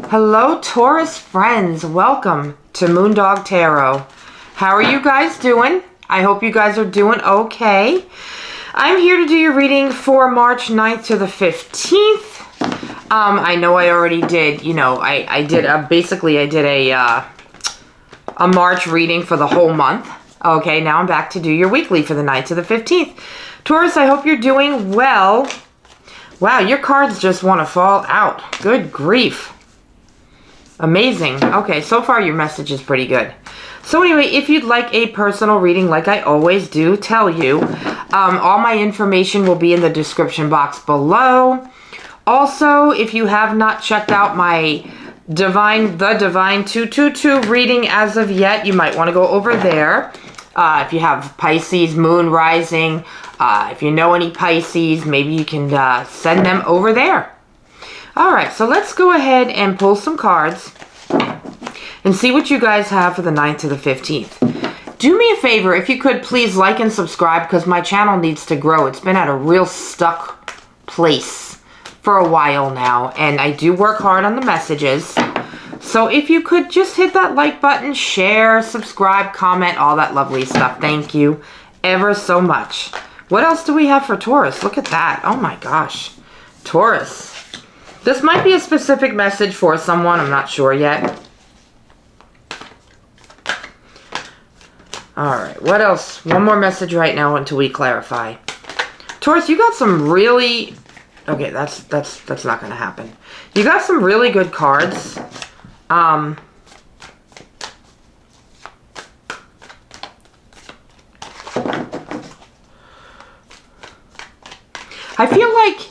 Hello, Taurus friends. Welcome to Moondog Tarot. How are you guys doing? I hope you guys are doing okay. I'm here to do your reading for March 9th to the 15th. I know I already did, I did a March reading for the whole month. Okay, now I'm back to do your weekly for the 9th to the 15th. Taurus, I hope you're doing well. Wow, your cards just want to fall out. Good grief. Amazing. Okay, so far your message is pretty good. So anyway, if you'd like a personal reading, like I always do tell you, all my information will be in the description box below. Also, if you have not checked out my the Divine 222 reading as of yet, you might want to go over there. If you have Pisces, Moon, Rising, if you know any Pisces, maybe you can send them over there. Alright, so let's go ahead and pull some cards and see what you guys have for the 9th to the 15th. Do me a favor, if you could, please like and subscribe because my channel needs to grow. It's been at a real stuck place for a while now, and I do work hard on the messages. So if you could just hit that like button, share, subscribe, comment, all that lovely stuff. Thank you ever so much. What else do we have for Taurus? Look at that. Oh my gosh. Taurus. This might be a specific message for someone. I'm not sure yet. Alright, what else? One more message right now until we clarify. Taurus, you got some really... Okay, that's not going to happen. You got some really good cards. I feel like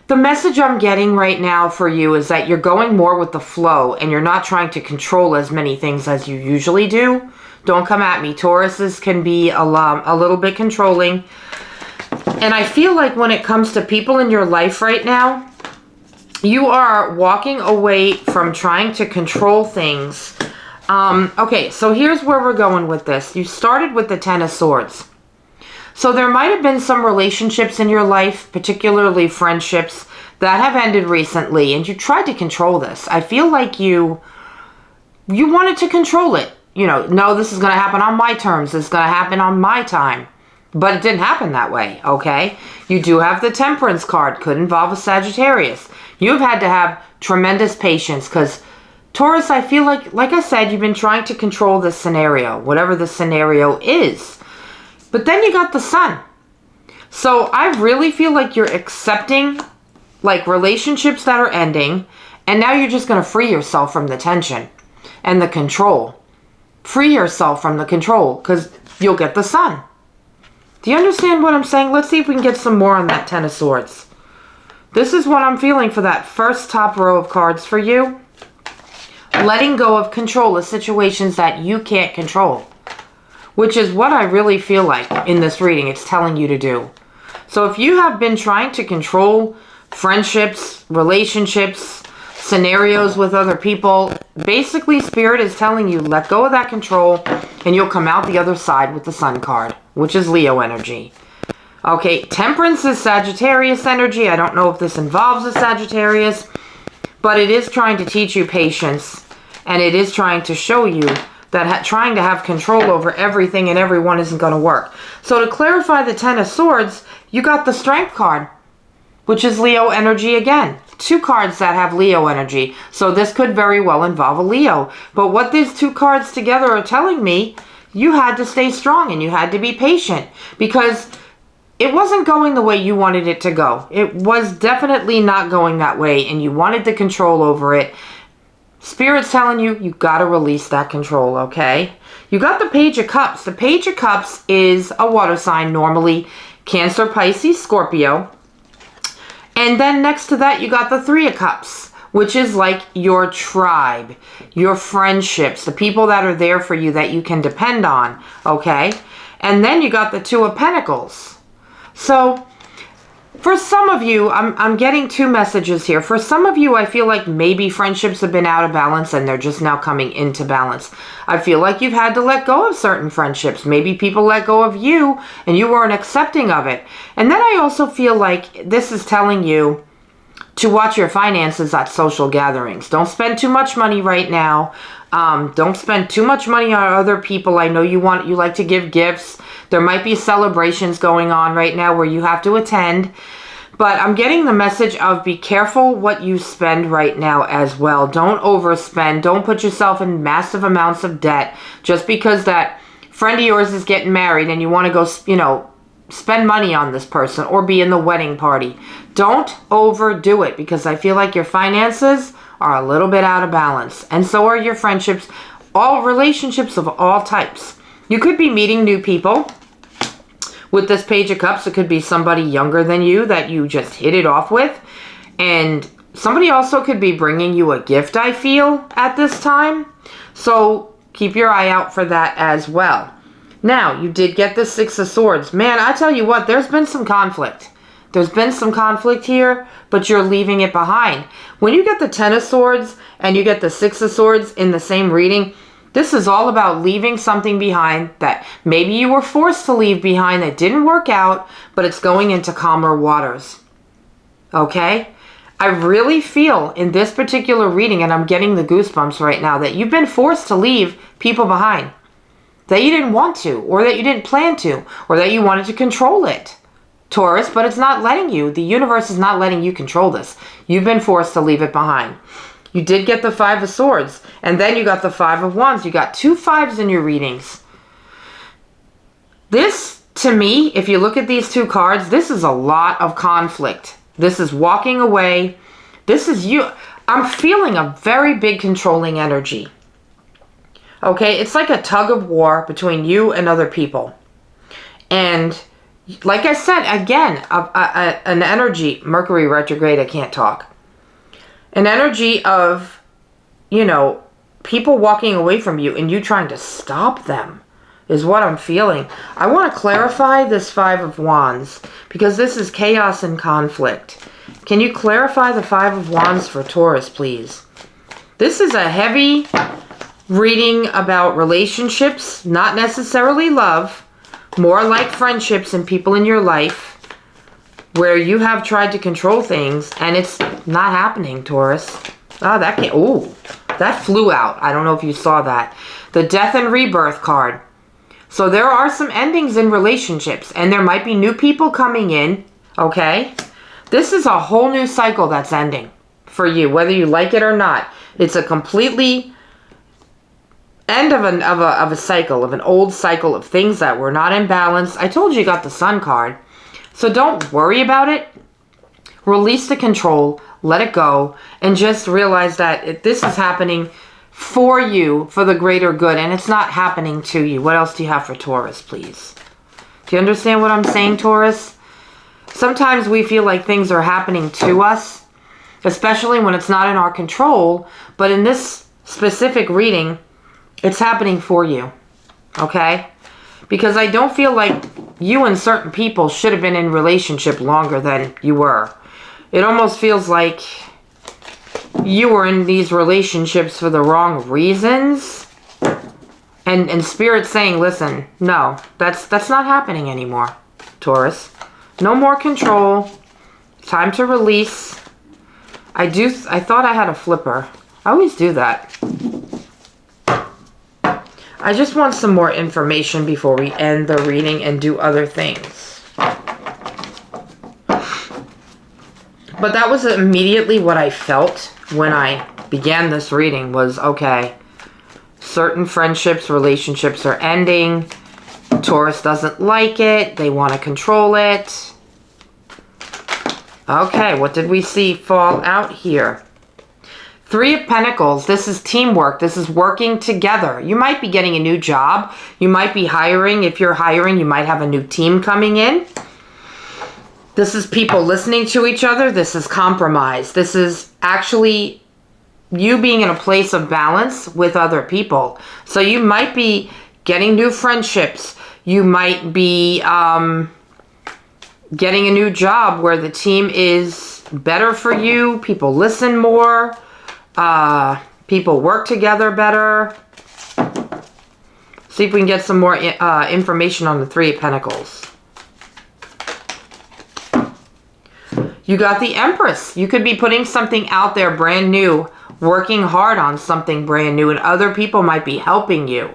the message I'm getting right now for you is that you're going more with the flow and you're not trying to control as many things as you usually do. Don't come at me. Tauruses can be a little bit controlling. And I feel like when it comes to people in your life right now, you are walking away from trying to control things. Okay, so here's where we're going with this. You started with the Ten of Swords. So there might have been some relationships in your life, particularly friendships, that have ended recently, and you tried to control this. I feel like you wanted to control it. No, this is going to happen on my terms. This is going to happen on my time. But it didn't happen that way, okay? You do have the Temperance card. Could involve a Sagittarius. You've had to have tremendous patience because, Taurus, I feel like I said, you've been trying to control this scenario, whatever the scenario is. But then you got the Sun. So I really feel like you're accepting relationships that are ending, and now you're just going to free yourself from the tension and the control. Free yourself from the control because you'll get the Sun. Do you understand what I'm saying? Let's see if we can get some more on that Ten of Swords. This is what I'm feeling for that first top row of cards for you. Letting go of control of situations that you can't control. Which is what I really feel like in this reading. It's telling you to do. So if you have been trying to control friendships, relationships, scenarios with other people, basically Spirit is telling you let go of that control and you'll come out the other side with the Sun card, which is Leo energy. Okay, Temperance is Sagittarius energy. I don't know if this involves a Sagittarius, but it is trying to teach you patience, and it is trying to show you that trying to have control over everything and everyone isn't going to work. So to clarify the Ten of Swords, you got the Strength card, which is Leo energy again. Two cards that have Leo energy. So this could very well involve a Leo. But what these two cards together are telling me, you had to stay strong and you had to be patient because it wasn't going the way you wanted it to go. It was definitely not going that way, and you wanted the control over it. Spirit's telling you, you got to release that control, okay? You got the Page of Cups. The Page of Cups is a water sign, normally Cancer, Pisces, Scorpio. And then next to that, you got the Three of Cups, which is like your tribe, your friendships, the people that are there for you that you can depend on, okay? And then you got the Two of Pentacles. So for some of you, I'm getting two messages here. For some of you, I feel like maybe friendships have been out of balance and they're just now coming into balance. I feel like you've had to let go of certain friendships. Maybe people let go of you and you weren't accepting of it. And then I also feel like this is telling you to watch your finances at social gatherings. Don't spend too much money right now. Don't spend too much money on other people. I know you like to give gifts. There might be celebrations going on right now where you have to attend. But I'm getting the message of be careful what you spend right now as well. Don't overspend. Don't put yourself in massive amounts of debt just because that friend of yours is getting married and you want to go, you know, spend money on this person or be in the wedding party. Don't overdo it because I feel like your finances are a little bit out of balance. And so are your friendships, all relationships of all types. You could be meeting new people. With this Page of Cups, it could be somebody younger than you that you just hit it off with. And somebody also could be bringing you a gift, I feel, at this time. So keep your eye out for that as well. Now, you did get the Six of Swords. Man, I tell you what, there's been some conflict. There's been some conflict here, but you're leaving it behind. When you get the Ten of Swords and you get the Six of Swords in the same reading, this is all about leaving something behind that maybe you were forced to leave behind that didn't work out, but it's going into calmer waters. Okay? I really feel in this particular reading, and I'm getting the goosebumps right now, that you've been forced to leave people behind. That you didn't want to, or that you didn't plan to, or that you wanted to control it, Taurus, but it's not letting you. The universe is not letting you control this. You've been forced to leave it behind. You did get the Five of Swords, and then you got the Five of Wands. You got 2 5s in your readings. This, to me, if you look at these 2 cards, this is a lot of conflict. This is walking away. This is you. I'm feeling a very big controlling energy. Okay, it's like a tug of war between you and other people. And like I said, again, an energy, Mercury retrograde, I can't talk. An energy of, you know, people walking away from you and you trying to stop them is what I'm feeling. I want to clarify this Five of Wands because this is chaos and conflict. Can you clarify the Five of Wands for Taurus, please? This is a heavy reading about relationships, not necessarily love, more like friendships and people in your life where you have tried to control things and it's not happening, Taurus. Oh, that flew out. I don't know if you saw that. The Death and Rebirth card. So there are some endings in relationships and there might be new people coming in, okay? This is a whole new cycle that's ending for you, whether you like it or not. It's a completely end of a cycle, of an old cycle of things that were not in balance. I told you got the Sun card. So don't worry about it. Release the control, let it go, and just realize that this is happening for you, for the greater good, and it's not happening to you. What else do you have for Taurus, please? Do you understand what I'm saying, Taurus? Sometimes we feel like things are happening to us, especially when it's not in our control, but in this specific reading, it's happening for you, okay? Because I don't feel like you and certain people should have been in relationship longer than you were. It almost feels like you were in these relationships for the wrong reasons. And Spirit's saying, listen, no, that's not happening anymore, Taurus. No more control. Time to release. I thought I had a flipper. I always do that. I just want some more information before we end the reading and do other things. But that was immediately what I felt when I began this reading was, okay, certain friendships, relationships are ending. Taurus doesn't like it. They want to control it. Okay, what did we see fall out here? Three of Pentacles. This is teamwork. This is working together. You might be getting a new job. You might be hiring. If you're hiring, you might have a new team coming in. This is people listening to each other. This is compromise. This is actually you being in a place of balance with other people. So you might be getting new friendships. You might be getting a new job where the team is better for you. People listen more. People work together better. See if we can get some more information on the Three of Pentacles. You got the Empress. You could be putting something out there brand new, working hard on something brand new, and other people might be helping you.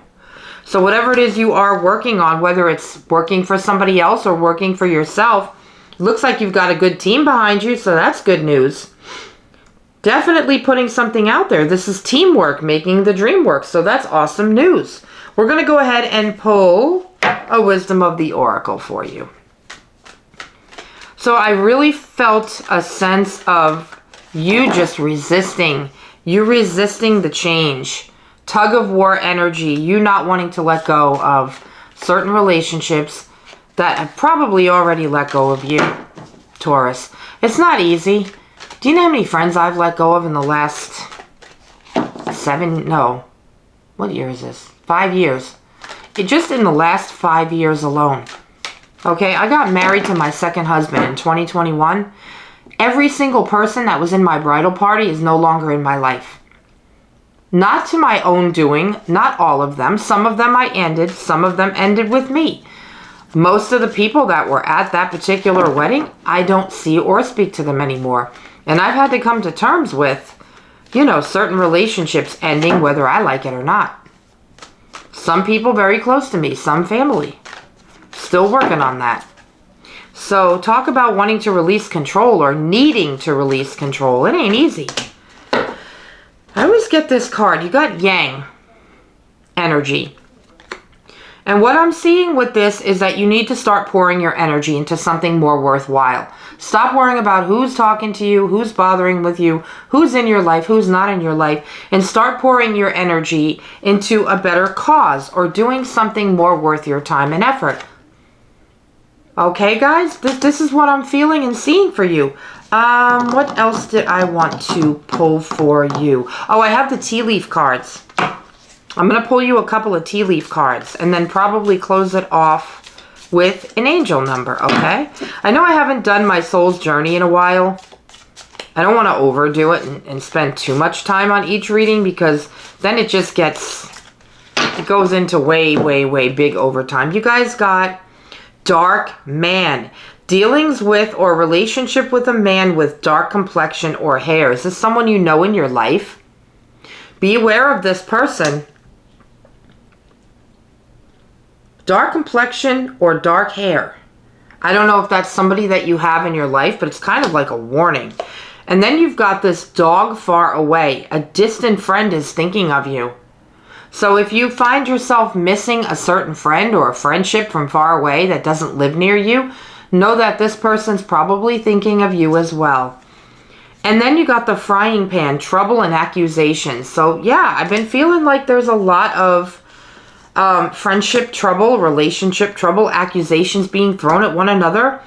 So whatever it is you are working on, whether it's working for somebody else or working for yourself, looks like you've got a good team behind you, so that's good news. Definitely putting something out there. This is teamwork, making the dream work, so that's awesome news. We're going to go ahead and pull a Wisdom of the Oracle for you. So I really felt a sense of you just resisting. You resisting the change. Tug of war energy. You not wanting to let go of certain relationships that have probably already let go of you, Taurus. It's not easy. Do you know how many friends I've let go of in the last what year is this? 5 years. Just in the last 5 years alone. Okay, I got married to my second husband in 2021. Every single person that was in my bridal party is no longer in my life. Not to my own doing, not all of them. Some of them I ended, some of them ended with me. Most of the people that were at that particular wedding, I don't see or speak to them anymore. And I've had to come to terms with, certain relationships ending whether I like it or not. Some people very close to me, some family. Still working on that. So talk about wanting to release control or needing to release control. It ain't easy. I always get this card. You got Yang energy. And what I'm seeing with this is that you need to start pouring your energy into something more worthwhile. Stop worrying about who's talking to you, who's bothering with you, who's in your life, who's not in your life, and start pouring your energy into a better cause or doing something more worth your time and effort. Okay, guys, this is what I'm feeling and seeing for you. What else did I want to pull for you? Oh, I have the tea leaf cards. I'm going to pull you a couple of tea leaf cards and then probably close it off with an angel number, okay? I know I haven't done my soul's journey in a while. I don't want to overdo it and spend too much time on each reading because then it just it goes into way, way, way big overtime. You guys got Dark Man. Dealings with or relationship with a man with dark complexion or hair. Is this someone you know in your life? Be aware of this person. Dark complexion or dark hair. I don't know if that's somebody that you have in your life, but it's kind of like a warning. And then you've got this dog far away. A distant friend is thinking of you. So if you find yourself missing a certain friend or a friendship from far away that doesn't live near you, know that this person's probably thinking of you as well. And then you got the frying pan, trouble and accusations. So yeah, I've been feeling like there's a lot of friendship trouble, relationship trouble, accusations being thrown at one another.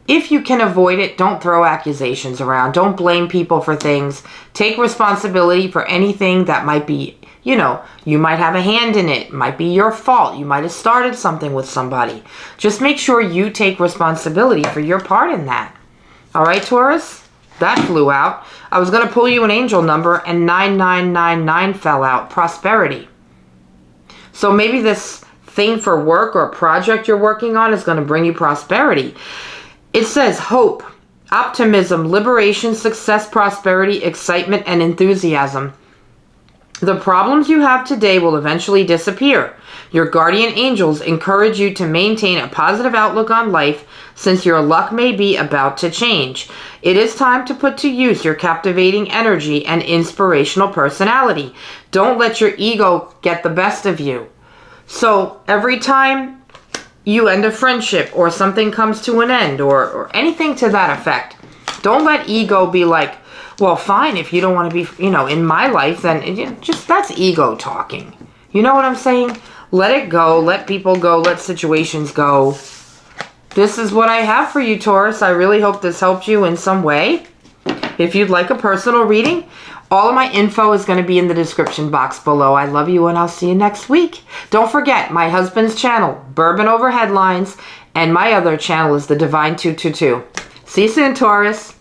If you can avoid it, don't throw accusations around. Don't blame people for things. Take responsibility for anything that might be, you might have a hand in it. It might be your fault. You might have started something with somebody. Just make sure you take responsibility for your part in that. All right, Taurus? That flew out. I was going to pull you an angel number and 9999 fell out. Prosperity. So maybe this thing for work or project you're working on is going to bring you prosperity. It says hope, optimism, liberation, success, prosperity, excitement, and enthusiasm. The problems you have today will eventually disappear. Your guardian angels encourage you to maintain a positive outlook on life since your luck may be about to change. It is time to put to use your captivating energy and inspirational personality. Don't let your ego get the best of you. So every time you end a friendship or something comes to an end or anything to that effect, don't let ego be like, well, fine, if you don't want to be, in my life, then that's ego talking. You know what I'm saying? Let it go. Let people go. Let situations go. This is what I have for you, Taurus. I really hope this helped you in some way. If you'd like a personal reading, all of my info is going to be in the description box below. I love you, and I'll see you next week. Don't forget, my husband's channel, Bourbon Over Headlines, and my other channel is The Divine 222. See you soon, Taurus.